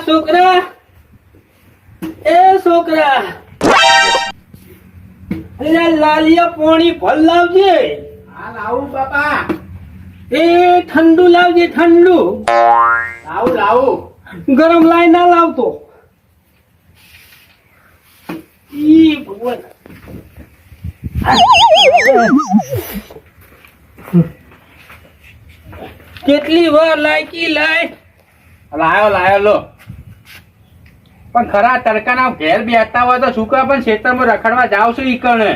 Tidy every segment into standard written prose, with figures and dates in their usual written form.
છોકરા એ છોકરા લાલિયા પોણી ભલ લાવજે. હા લાવું બાપા. એ ઠંડુ લાવજે, ઠંડુ. લાવું. ગરમ લાઈ ના લાવતો. ઈ ભગવાન. કેટલી વાર લાયકી લાય. લાયો લો. પણ ખરા તડકાના ઘેર બેસતા હોય તો છોકરા પણ ખેતરમાં રખડવા જાવ છું ઈ કણે.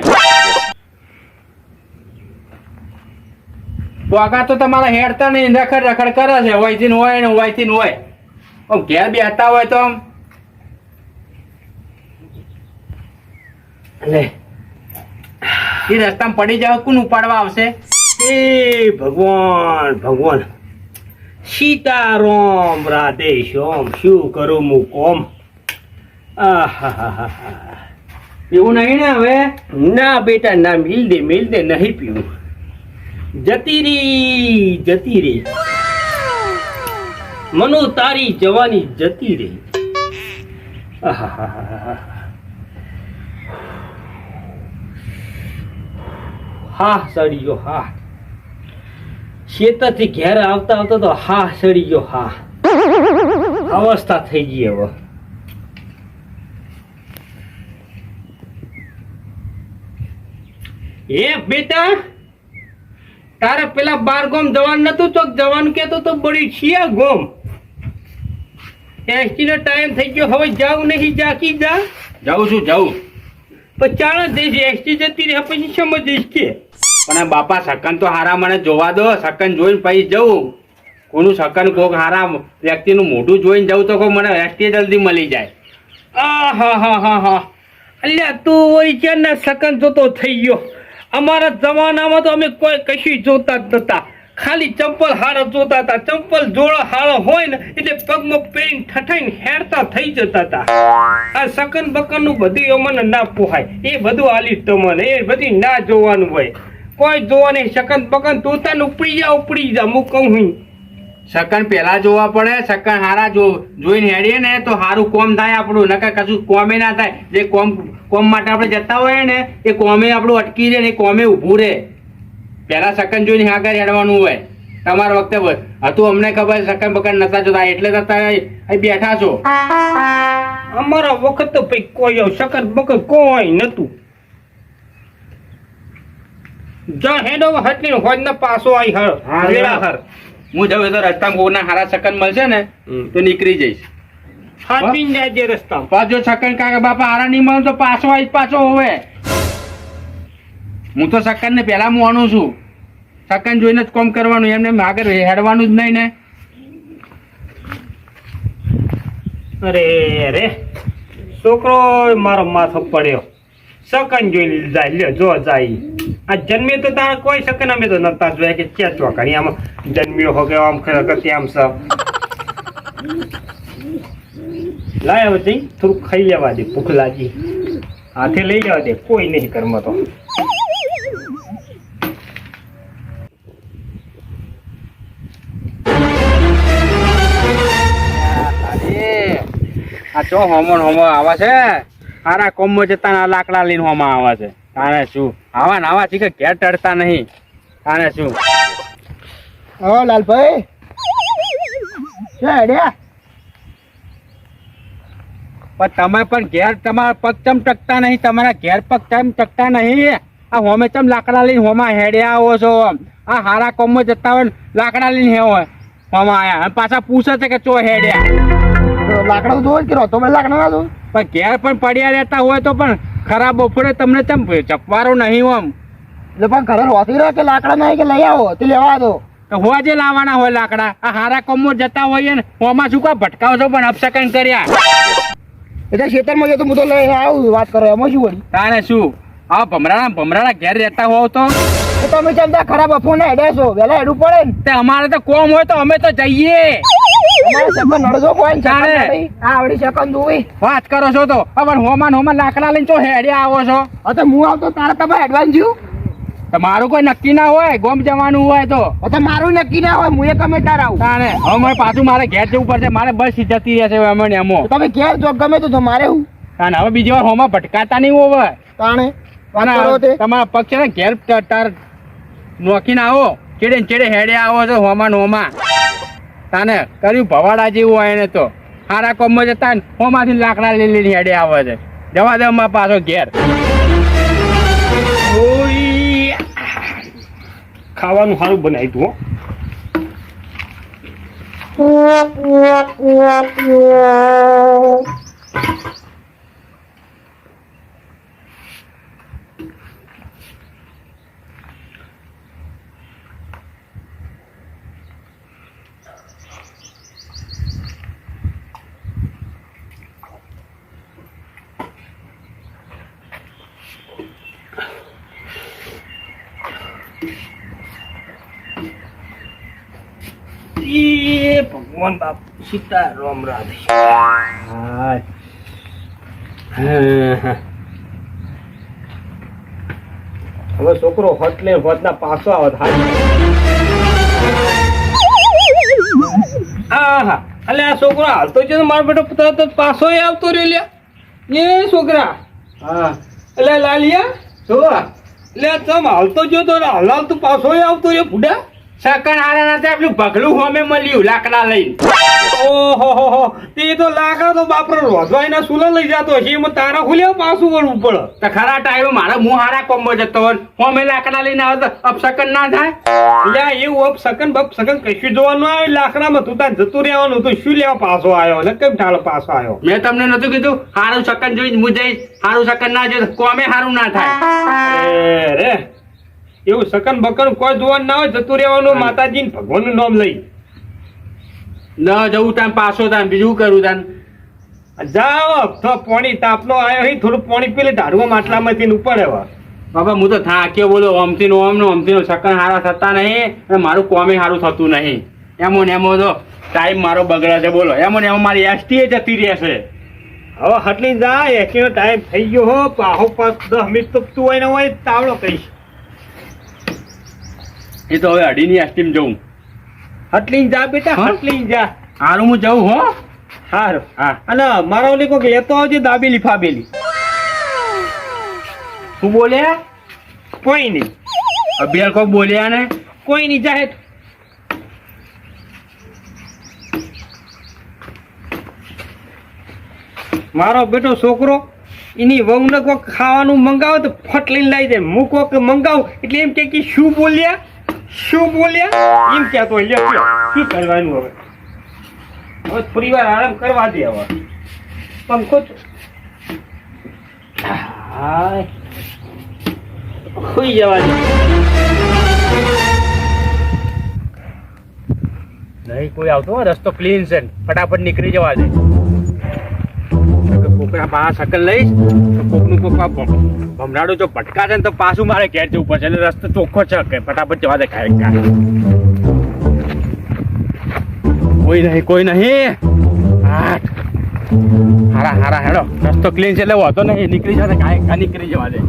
બોગા તો તમારા હેડતા નહીં, રખડ કરે છે. હોયથી હોય ને હોયથી હોય. પણ ઘેર બેસતા હોય તો લે એ રસ્તામાં પડી જાવ કોણ ઉપાડવા આવશે? એ ભગવાન ભગવાન, સીતારામ રાધે શ્યામ, શું કરું હું કોમ. એવું નહીં ને હવે? ના બેટા ના, મિલ દે નહીં પીવું. જતી રી મનો તારી જવાની જતી રહી. હા સડી ગયો. હા ખેતરથી ઘેર આવતા તો હા સડી ગયો. હા અવસ્થા થઈ ગઈ હવે. એ બેટા, તારે પેલા 12 ગામ જવાનું નતું તો જવાનું કેતો તો બડી છીએ ગામ. એસટી નો ટાઈમ થઈ ગયો, હવે જાવ નહીં. જાકી જા. જાઉં છું. ચાલ જઈશ, એસટી જતી રહે પછી સમજીશ કે. પણ આ બાપા સકન તો હારા મને જોવા દો. સકન જોઈને પછી જવું. કોનું સકન કોક હારા વ્યક્તિનું મોઢું જોઈને જવું તો મને એસટી જલ્દી મળી જાય. હા અલ્યા તું હોય છે ને સકન જોતો થઈ ગયો. અમારા જમાનામાં તો અમે કોઈ કશું જોતા જ નતા. ખાલી ચંપલ હારો જોતા હતા. ચંપલ જોડો હારો હોય ને એટલે પગમાં પહેરીને ઠઠાઈને હેરતા થઈ જતા હતા. આ સકન બકન નું બધું અમને ના પોહાય. એ બધું આલી તમને એ બધી ના જોવાનું હોય. કોઈ જોવા નહીં. સકન બકન તોતા ઉપડી જા હું કહું. સકન પેલા જોવા પડે. સકન હારા જોઈને હેડીએ ને તો હારું કોમ થાય આપણું. નકર કશું કોમે ના થાય. જે કોમ માટે આપણે જતા હોય ને એ કોમે આપણું અટકી રહે ને એ કોમે ઊભું રહે. પેલા સકન જોઈને આગળ હેડવાનું હોય. તમારા વખતે હતું અમને ખબર સકન બકન નતા જોતા એટલે અહીં બેઠા છો. અમારા વખત તો ભાઈ કોઈ સકન બકન કોઈ નતું. જા હેડો હટલી હોજ ને પાછો આવી હર. હું જઉં તો રસ્તામાં કોના હારા સકન મળશે ને તો નીકળી જઈશ. હાથીને જાજે રસ્તામાં. પાછો સકન કાકા બાપા હારા નહીં મળે તો પાછો હવે. હું તો સકન ને પેલા મોનું છું. સકન જોઈને જ કોમ કરવાનું, એમને આગળ હેડવાનું જ નહીં ને. અરે છોકરો મારો માથો પડ્યો. સકન જોઈ જાય. લ્યો જો જાય. આ જન્મે તો તારા કોઈ સકન અમે તો નતા જોયા કે ક્યાં ચોકડી આમ જન્મ્યો હો કે આમ ખરેખર આમ સ લાય હવે જઈ થોડુંક ખાઈ લેવા દે. ભૂખ લાગી. હાથે લઈ જવા દે. કોઈ નહીં કર્મ તો. આ ચો હોમો આવે છે. હારા કોમમાં જતા લાકડા લઈને હોમાં આવે છે. તારે શું આવા છે કે ઘેર ટળતા નહીં. તારે શું? હા લાલભાઈ પણ તમે પણ ઘેર તમારા પગ ચમ ટકતા નહીં. તમારા ઘેર પગ ચમ ટકતા નહીં. આ હોમે ચમ લાકડા લઈને હોમાં હેડ્યા આવો છો. આ હારા કોમમાં જતા હોય લાકડા લઈને હોમાં આયા પાછા પૂછે છે કે ચો હેડ્યા. લાકડા તો કે તો લાકડા ના દો. પણ ઘેર પણ પડ્યા રહેતા હોય તો પણ ખરાબ બપોરે તમને ચમ ચપવારો નહીં આમ. એટલે પણ ઘરે હોતી રહે કે લાકડા નહીં કે લઈ આવો તે લેવા દો. હોવા જે લાવવાના હોય લાકડા. આ હારા કોમમાં જતા હોઈએ ને હોમાં શું કા ભટકાવો છો પણ અપસકન કર્યા. એટલે ખેતરમાં જતો હું તો લઈ આવું વાત કરો એમાં શું વળી. તારે શું આ ભમરાના ઘેર રહેતા હોવ તો તમે ચમતા ખરાબ અફો ને હેડે છો વહેલા હેડવું પડે ને. તે અમારે તો કોમ હોય તો અમે તો જઈએ. અમારે સગન નડજો કોઈ ને તારે. સગન નહીં. આ આવડી સગન જોવી. વાત કરો છો તો હવે હોમાં લાકડા લઈને તો હેડ્યા આવો છો હા તો હું આવતો તારે તમે એડવાન્સ જ્યું. તમારું કોઈ નક્કી ના હોય ગોમ જવાનું હોય તો હા તો મારું નક્કી ના હોય હું એ ગમે તાર આવું. તાણે હવે મારે પાછું મારે ઘેર જવું પડશે મારે બસ જતી રહેશે હવે એમાં ને એમાં તો તમે ઘેર જો ગમે તો મારે હું તાણે હવે બીજી વાર હોમાં ભટકાતા નહીં હોય તાણે વાત કરો અને તે. તમારા પગ છે ને ઘેર તાર નોખીને આવો ચેડે ને ચેડે હેડે આવો છો હોમાં તાને કર્યું ભવાડા જેવું હોય ને તો હારા કોમમાં જતા ને હોમાંથી લાકડા લઈ લઈને હેડે આવે છે જવા દે અમારા પાછો ઘેર ઓય ખાવાનું સારું બનાવી તું એ ભગવાન બાપ સીતારામ રાધે હવે છોકરો હોટ ને હોટના પાછો આવે હા અલે આ છોકરો હાલતો છે મારો બેટો તરત જ પાછો આવતો રહ્યો લ્યા એ છોકરા હા એટલે લાલિયા શું એટલે તમ હાલતો જો તો હાલ તું પાછો આવતો રહ્યો બુડા સકન હારા ના થાય પેલું ભગલું હોમે મળ્યું લાકડા લઈને ઓહો તે તો લાકડા તો બાપરો રોજવાઈના સુલા લઈ જતો હશે એમાં તારા ખુલ્યા પાછું વળવું પડે તો ખરા ટાઈમે મારા હું હારા કોમમાં જતો હોય હોમે લાકડા લઈને આવે તો અપસકન ના થાય લ્યા એવું અપ સકન બપ સકન કશું જોવાનું આવે લાકડામાં તું તાર જતું રહેવાનું તો શું લેવા પાછો આવ્યો ને કેમ ઠાલો પાછો આવ્યો મેં તમને નતું કીધું હારું સકન જોઈને હું જઈશ હારું સકન ના જોઈ કોમે હારું ના થાય એ રે એવું સકન બકન કોઈ જોવાનું ના હોય જતું રહેવાનું માતાજી ભગવાનનું નામ લઈ ન જવું તાન પાછો તાન બીજું કરું તાન જાઓ તો પાણી તાપનો આવ્યો અહીં થોડું પાણી પી લે ધારવા માટલામાંથી ઉપર આવ્યા બાબા હું તો થાક્યો બોલો અમથી નો સકન હારા થતા નહીં અને મારું કોમે હારું થતું નહીં એમો ને એમો તો ટાઈમ મારો બગડે છે બોલો એમો ને એમો મારી એસટી જતી રહેશે હવે હટલી જાય એનો ટાઈમ થઈ ગયો હો પાહો 10 મિનિટ તો તું હોય ને હોય તાવડો કહીશ એ તો હવે અઢીની એસટીમ જવું હટલી જા બેટા હા? હટલી જા હારું હું જવું હો હારું હા અને મારા ઓલી કોઈક લેતો આવજે દાબેલી ફાબેલી શું બોલ્યા કોઈ નહીં અભિયાર કોઈ બોલ્યા ને કોઈ નહીં જાહેર મારો બેટો છોકરો એની વહુને કોક ખાવાનું મંગાવો તો ફટ લઈને લાવી દે હું કોક મંગાવું એટલે એમ કે શું બોલ્યા એમ કહેતો હોય લ્યો કયો શું કરવાનું હવે હવે થોડી વાર આરામ કરવા દે હવે પંખો હાય સુઈ જવા દે નહીં કોઈ આવતો હોય રસ્તો ક્લીન છે ફટાફટ નીકળી જવા દે કોકના પા સકલ લઈશ તો કોકનું કોક ભમરાડો જો ભટકાશે ને તો પાછું મારે ઘેર જવું પડશે એટલે રસ્તો ચોખ્ખો છે કે ફટાફટ જવા દે ખાય કોઈ નહીં હારા હેડો રસ્તો ક્લીન છે એટલે વાંધો નહીં નીકળી જવા દે કાંઈ નીકળી જવા દે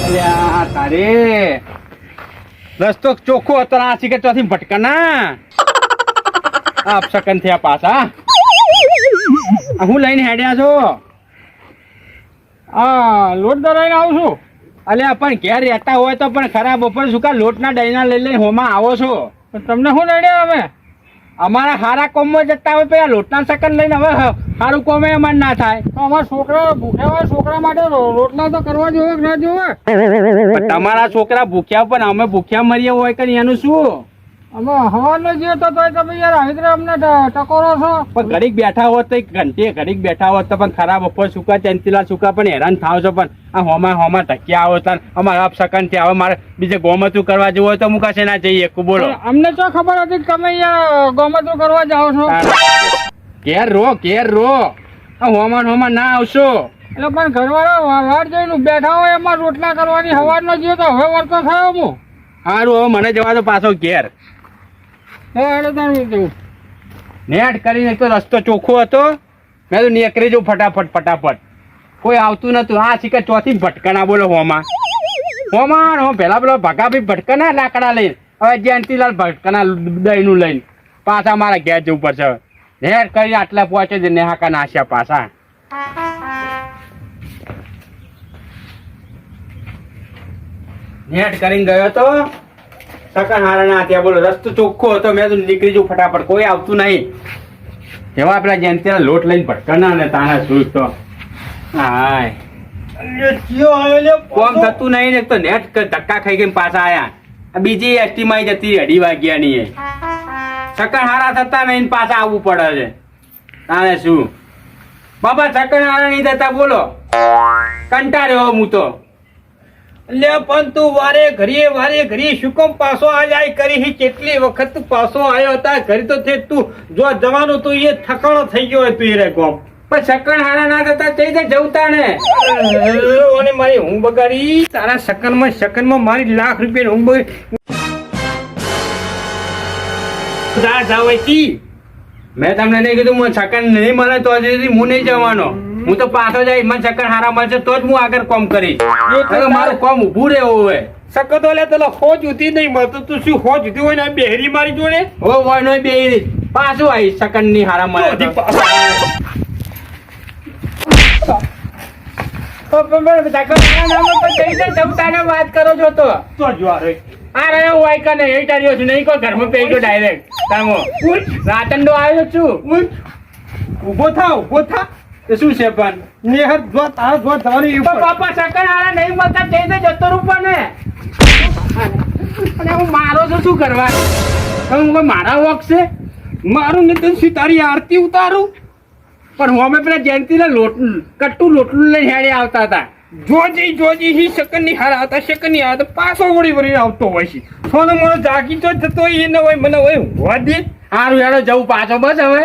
અલ્યા તારે રસ્તો ચોખ્ખો હતો આ સિકે ચોથી ભટકાના અપસકન થયા પાછા હું લઈને હેડ્યા છો હા લોટ દરાઈને આવું છું અલ્યા પણ ઘેર રહેતા હોય તો પણ ખરાબ બપોર શું કા લોટના દહીંના લઈ લઈને હોમાં આવો છો તમને શું લડ્યા અમે અમારા હારા કોમમાં જતા હોય પેલા લોટના સકન લઈને હવે સારું કોમે અમારે ના થાય તો અમારા છોકરા ભૂખ્યા હોય છોકરા માટે રોટલા તો કરવા જોવે કે ના જોવે તમારા છોકરા ભૂખ્યા પણ અમે ભૂખ્યા મરીએ હોય કે એનું શું અમે હવાનો જીવ તો તમે યાર આવી અમને ટકોરો છો પણ ઘડીક બેઠા હોત તો ઘંટી ઘડીક બેઠા હોત તો પણ ખરાબ બપોર સુકા ચંચીલા સુકા પણ હેરાન થાવ છો પણ આ હોમાં ઢક્યા આવો તાર અમારા અપસકન થી હવે મારે બીજે ગોમતું કરવા જવું હોય તો હું કશે ના જઈએ બોલો અમને તો ખબર હતી કે તમે ગોમતું કરવા જાઓ છો ઘેર રો આ હોમાં ના આવશો એટલે પણ ઘરવાળા વાર જોઈને બેઠા હોય એમાં રોટલા કરવાની હવારનો ગયો તો હવે વળતો થયો હું. સારું હવે મને જવા દો પાછો ઘેર. તો એટલે તારું જવું. નેટ કરીને એક તો રસ્તો ચોખ્ખો હતો, મેં તો નીકળી જવું ફટાફટ. કોઈ આવતું નતું. હા શીખર ચોથી ભટકણા બોલો હોમાં પેલા પેલો ભગાભાઈ ભટકના લાકડા લઈને, હવે જયંતિલાલ ભટકના દહીંનું લઈને પાછા મારા ઘેર જવું પડશે. નેટ કરીને આટલા પહોંચે છે નેહાકા નાસ્યા પાછા. નેટ કરીને ગયો તો સકન હારા ના ત્યાં બોલો રસ્તો ચોખ્ખો હતો, મેં તો નીકળી જવું ફટાફટ. કોઈ આવતું નહીં. એવા પેલા જયંતિના લોટ લઈને ભટકના ને તાના શું તો હાય કોમ થતું નહીં ને. એક તો નેટ ધક્કા ખાઈ ગઈ પાછા આયા. આ બીજી એસટી માં જતી 2:30 વાગ્યાની એ સકન હારા થતા નહીં, પાછા આવવું પડે છે. તાને શું બાબા સકન હારા નહીં થતા બોલો, કંટાળ્યો હું તો. લે પણ તું વારે ઘડીએ શું કામ પાછો આ જાય કરી? કેટલી વખત તું પાછો આવ્યો હતા ઘરે તો તે તું જો જવાનું તું એ થકાણો થઈ ગયો તું એ રે કોમ. પણ સકન હારા ના થતા તે જવતા ને અને મારી ઊંઘ બગાડી તારા શકનમાં મારી લાખ રૂપિયા ઊંઘ બગાડી જાવતી. મેં તમને નહીં કીધું હું સકન નહીં મળે તો હજી હું નહીં જવાનો. હું તો પાછો જાય, મને સકન હારા મળશે તો જ હું આગળ કોમ કરીશ. મારું કોમ ઊભું રહેવું હોય. શકતો લે તને હો જુતી નહીં મળતો તું શું હો જુતી હોય ને બેહરી મારી જોડે હોય નો બે પાછું આવી સકન ની હારા મળે તો. વાત કરો છો તો આ રહ્યો હોય કે નહીં એ ટાર્યો છું નહીં કોઈ ઘરમાં પી ગયો ડાયરેક્ટ. રાતંડો આવ્યો છું. ઉભો થા તો શું છે પણ નેહર જો તારા જો તમારી બાપા સકન હારા નહીં મળતા તે જતો રૂપ ને. અને હું મારો છું શું કરવા? હું કોઈ મારા વોક છે મારું ને તું તારી આરતી ઉતારું. પણ હું અમે પેલા જયંતિના કટ્ટું લોટલું લઈને હેડે આવતા હતા. જોજી હી શકનની હારા હતા શકનની આ તો પાછો વળી આવતો હોય છે. સોનો મોનો જાગી તો જતો હોય એને હોય મને હોય હોવા દે. સારું હેડો જવું પાછો બસ હવે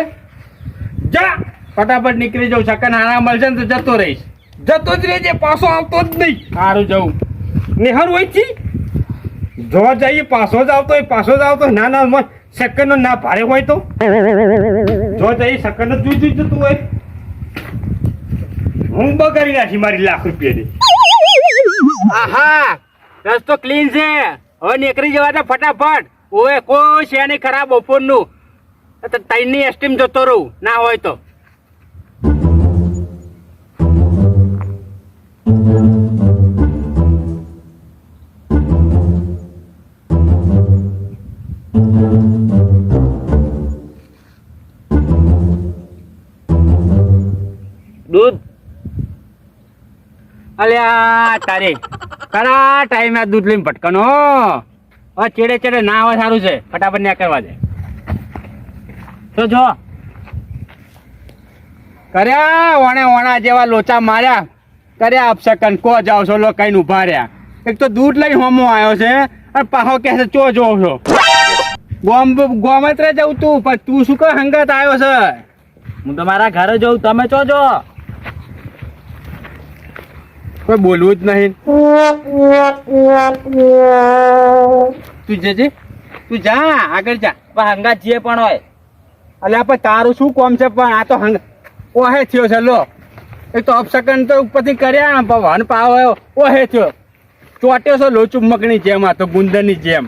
જા ફટાફટ નીકળી જાઉં. સકન હારા મળશે ને તો જતો રહીશ. જતો જ રહેજે પાછો આવતો જ નહીં. સારું જવું. નેહર હોય છે જોવા જઈએ પાછો જ આવતો હોય ના સેકન્ડ ના ભારે હોય તો જો જઈએ સેકન્ડ જ જોઈ જતું હોય. હું બગાડી નાખી મારી લાખ રૂપિયાની. આહા રસ્તો ક્લીન છે હવે નીકળી જવા દે ફટાફટ. ઓએ કોઈ છે નહીં ખરાબ બપોરનું. તૈની એસ્ટીમ જતો રહું ના હોય તો. દૂધ અલ્યા તારે કરા ટાઈમે આ દૂધ લઈને ભટકનો. હવે ચેડે ના આવે સારું છે ફટાફટ ને કરવા દે. તો જો કર્યા વણા જેવા લોચા માર્યા કર્યા અપસકન કો જાવ છો લો કઈ ઉભા રહ્યા. એક તો દૂધ લઈને હોમો આવ્યો છે અને પાછો કે છે ચો જો છો ગોમત્રે જવું તું પણ તું શું કઈ હંગત આવ્યો છે? હું તમારા ઘરે જઉં તમે ચો જો. કોઈ બોલવું જ નહીં. તું જજે તું જા આગળ જા. હંગાત જે પણ હોય અલ્યા પણ તારું શું કોમ છે? પણ આ તો ઓહે થયો છે લો. એક તો અપસકન તો ઉપરથી કર્યા ને વન પાવ ઓહે થયો ચોટ્યો છો લો ચુમ્મકની જેમ. આ તો ગુંદરની જેમ.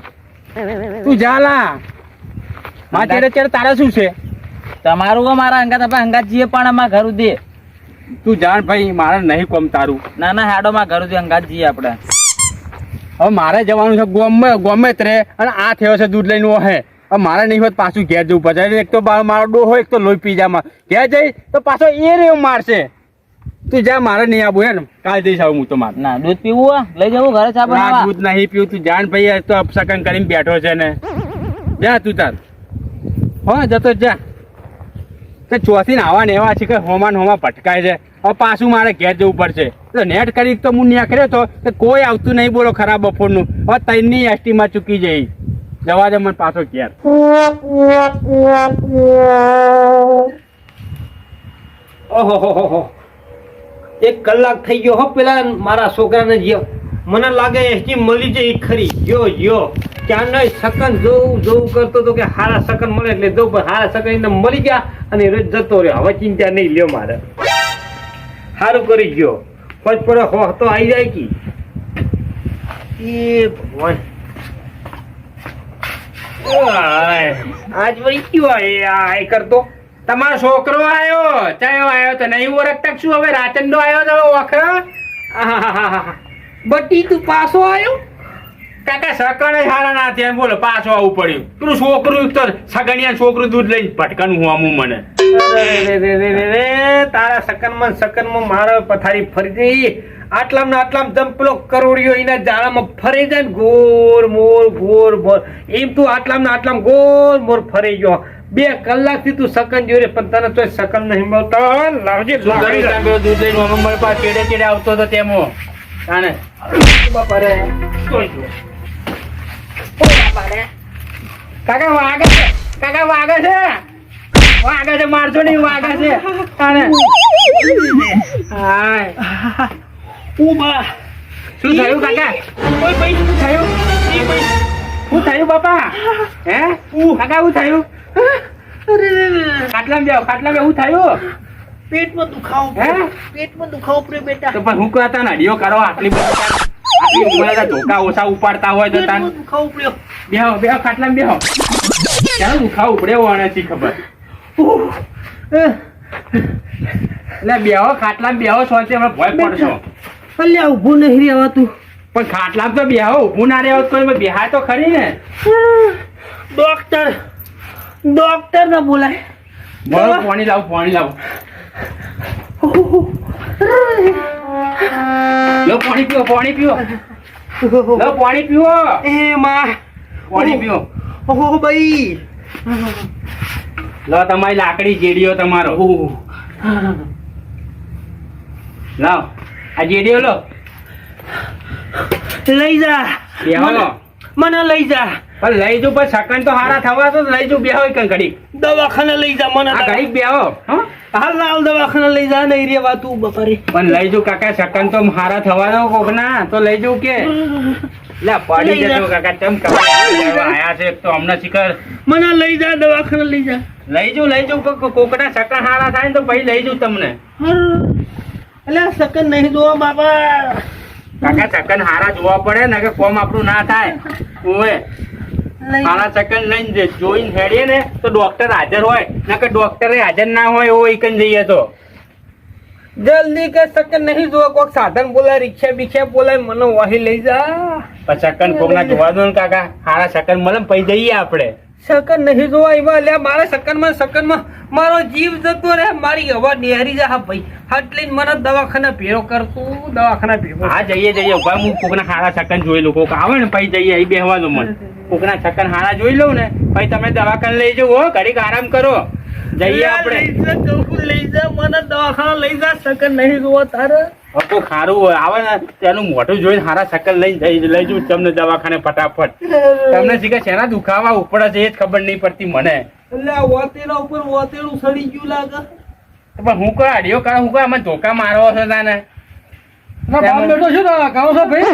તું જા લા માં ચેડે તારા શું છે? તમારું કે મારા હંગાત જે પણ અમારા ઘર દે. તું જાણ ભાઈ મારે નહીં કોમ તારું. ના હેડો માં ઘર હંગાત જઈએ આપણે. હવે મારે જવાનું છે ગમે જ રે અને આ થયો છે દૂધ લઈને ઓહે. હવે મારે નહીં હોત પાછું ઘેર જવું પડે. એક તો મારો ડો હોય એક તો લોહી પી જામાં ઘેર જઈ તો પાછો એ રેવ મારશે. તું જા મારે નહીં આવું હે ને કાલ જઈશ આવું હું તો મારે. ના દૂધ પીવું લઈ જવું ઘરે ચા બનાવવા. દૂધ નહીં પીવું. તું જાણ ભાઈ તો અપસકન કરીને બેઠો છે ને. જા તું તાર હા જતો જા. ચોથી નાવા ને એવા છે કે હોમાં ભટકાય છે. હવે પાછું મારે ઘેર જવું પડશે. તો નેટ કરી તો હું નીકળ્યો તો કોઈ આવતું નહીં બોલો ખરાબ બપોરનું. હવે તૈની એસટીમાં ચૂકી જઈ જવા દે મને પાછો ઘેર. ઓહો 1 કલાક થઈ ગયો હો પેલા મારા છોકરાને જ્યો મને લાગે એસટી મળી જાય ખરી જો ત્યાં નહીં સકન જોવું કરતો તો કે હારા સકન મળે એટલે જવું પણ હારા સકન એને મળી ગયા અને રોજ જતો રહ્યો હવે ચિંતા નહીં લ્યો મારે સારું કરી ગયો પચ પડે હો તો આવી જાય કી એ ભગવાન આજ વળી કયો આ કરતો તમારો છોકરો આવ્યો ચાયો આવ્યો તો નહીં ઓળખતા શું હવે રાચંડો આવ્યો તો ઓખરા આહાહાહા. બટી તું પાછો આવ્યો કાકા સકણ હારા ના થયા બોલો પાછો આવવું પડ્યું પેલું છોકરું તો સગણિયા છોકરું દૂધ લઈને ભટકાનું હું મને રે તારા સકનમાં મારો પથારી ફરી ગઈ આટલામ દમ પેલો કરોડિયો એના જાળામાં ફરી જાય ને ગોર મોર એમ તું આટલામ ગોર ફરી ગયો 2 કલાકથી તું સકન જોઈ રે પણ તને તો સકન નહીં મળતો લાવજે દૂધ લઈને મારા પાસે ચેડે આવતો હતો તેમાં તાને બાપા રે કાકા વાગે છે મારજો નહીં વાગે છે તાને હાય ઉબા શું થયું કાકા ઓય ભાઈ શું થયું શું થયું બાપા હે કાકા શું થયું ખાટલામાં શું થયું પેટમાં દુખાવો હે પડે બેટા તો પણ હું કહેતા નડીઓ કરો આટલી ઉંમરે ધોકા ઓછા ઉપાડતા હોય તો તાન દુખાવો પડ્યો બેહો ખાટલામાં બેહો ક્યાં દુખાવું પડે એવું આનાથી ખબર એટલે બેહો ખાટલામાં બેહો સોચે હમણાં ભય પડશો અલ્યા ઊભું નહીં રહેવાતું પણ ખાટલામાં તો બેહો ઊભું ના રહેવું તો બેહાય તો ખરી ને ડોક્ટર ને બોલાય બોલો પાણી લાવો લો પાણી પીવો લો પાણી પીવો એ માં પાણી પીવો ઓહો ભાઈ લો તમારી લાકડી જેડીઓ તમારો લાવ આ જેડીઓ લો લઈ જા બેહો મને લઈ જા પણ લઈ જઉં પણ સકન તો હારા થવા તો લઈ જઉં બેહો એક ઘડીક દવાખાને લઈ જા મને આ ઘડીક બેહો હં? હાલ દવાખાને લઈ જા નહીં રેવાતું બપારી પણ લઈ જઉં કાકા સકન તો હારા થવાનો કોકના તો લઈ જઉં કે લે પડી લઈ જા. જજો કાકા ચમ આયા છે એક તો હમણાં શિખર મને લઈ જા દવાખાને લઈ જા લઈ જઉં કોકના સકન હારા થાય ને તો પછી લઈ જઉં તમને અલ્યા સકન નહીં જોવા બાપા કાકા સકન હારા જોવા પડે ને કે કોમ આપણું ના થાય ઓએ હારા સકન લઈને જોઈને હેડીએ ને તો ડોક્ટર હાજર હોય ના કે ડોક્ટરે હાજર ના હોય એવો એકન જઈએ તો જલ્દી કે સકન નહીં જોવા કોક સાધન બોલાય રિક્ષા બિક્ષા બોલાય મને વહી લઈ જા પણ સકન કોકના જોવા દો ને કાકા હારા સકન મળે ને પછી જઈએ આપણે સકન નહીં જોવા એવા લે મારે સકનમાં મારો જીવ જતો રહે મારી હવા નિહારી જા હા ભાઈ હાટ લઈને મને દવાખાના ભેરો કરતું દવાખાના ભેગો હા જઈએ ભાઈ હું કોકના હારા સકન જોઈ લઉં કોક આવે ને પછી જઈએ અહીં બેહવા દો મને કોકના સકન હારા જોઈ લઉં ને પછી તમે દવાખાને લઈ જાઓ હો ઘડીક આરામ કરો જઈએ આપણે લઈ જા મને દવાખાના લઈ જા સકન નહીં જોવા તારે કોક હારું હોય આવે ને તેનું મોઢું જોઈને હારા સકન લઈને લઈ જઉં તમને દવાખાને ફટાફટ તમને શીખે શેના દુખાવા ઉપડે છે એ જ ખબર નહીં પડતી મને એટલે આ વાતેરા ઉપર વાતેરું સડી ગયું લાગે પણ હું કોઈ અડિયો કરો હું કોઈ આમાં ધોકા મારવો છો તાને બાપ બેટો શું કહો છો ભાઈ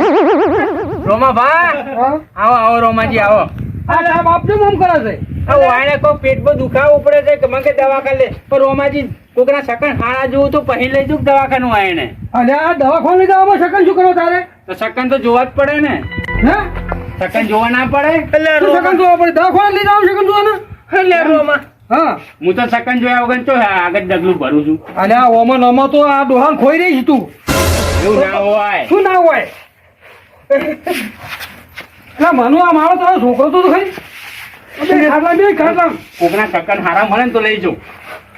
રોમા ભા આવો રોમાજી આવો આ બાપ કેમ આમ કરે છે વાયને કોઈ પેટમાં દુખાવો ઉપડે છે કે મને કે દવાખાને લે પણ રોમાજી કોકના સકન હારા જોવું તો પહેલી લઈ જઉં દવાખાનું આયને અને આ દવાખાને લઈ જવામાં શકન શું કરો તારે તો સકન તો જોવા જ પડે ને હે સકન જોવા ના પડે એટલે શું શકન જોવા પડે દવાખાને લઈ જવાનું શકન જોવાના એટલે રોમા હા હું તો સકન જોયા વગર તો આગળ ડગલું ભરું છું અને આ ઓમાં નોમાં તો આ ડોહાન ખોઈ રહી છે તું એવું ના હોય શું ના હોય એટલે માનો આ મારો તારો છોકરો તો ખરી કોકના સકન હારા મળે ને તો લઈ જાઉં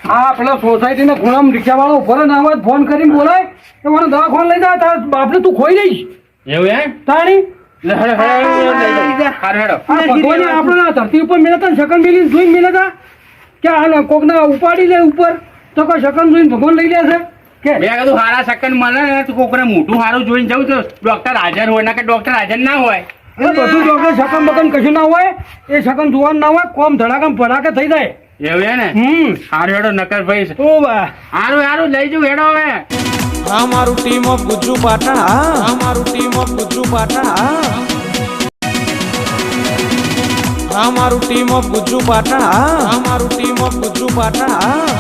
હા પેલા સોસાયટીના ખૂણામાં રિક્ષાવાળો ઉપર જ આવે ફોન કરીને બોલાય કે મને દવાખાને લઈ જા તારા બાપને તું ખોઈ રહીશ એવું હે તાણી લે હેડો હેડો આ ભગવાને આપણે આ ધરતી ઉપર મેળતા ને શકન મેલીને જોઈને મેળતા કે આ કોકના ઉપાડી લે ઉપર તો કોઈ શકન જોઈને ભગવાન લઈ લે છે કે મેં કીધું હારા સકન મળે ને તો કોકને મોટું હારું જોઈને જવું તો ડોક્ટર હાજર હોય ના કે ડોક્ટર હાજર ના હોય એ બધું જોડે શકન બકન કશું ના હોય એ શકન જોવાનું ના હોય કોમ ધડાકામ ભડાકે થઈ જાય એવું હે ને હારું હેડો નકર ભાઈ ઓ બા હારું લઈ જઉં હેડો હવે અમારું ટીમ ઓફ ગુજ્જુ પાટણ અમારું ટીમ ઓફ ગુજ્જુ પાટણ અમારું ટીમ ઓફ ગુજ્જુ પાટણ અમારું ટીમ ઓફ ગુજ્જુ પાટણ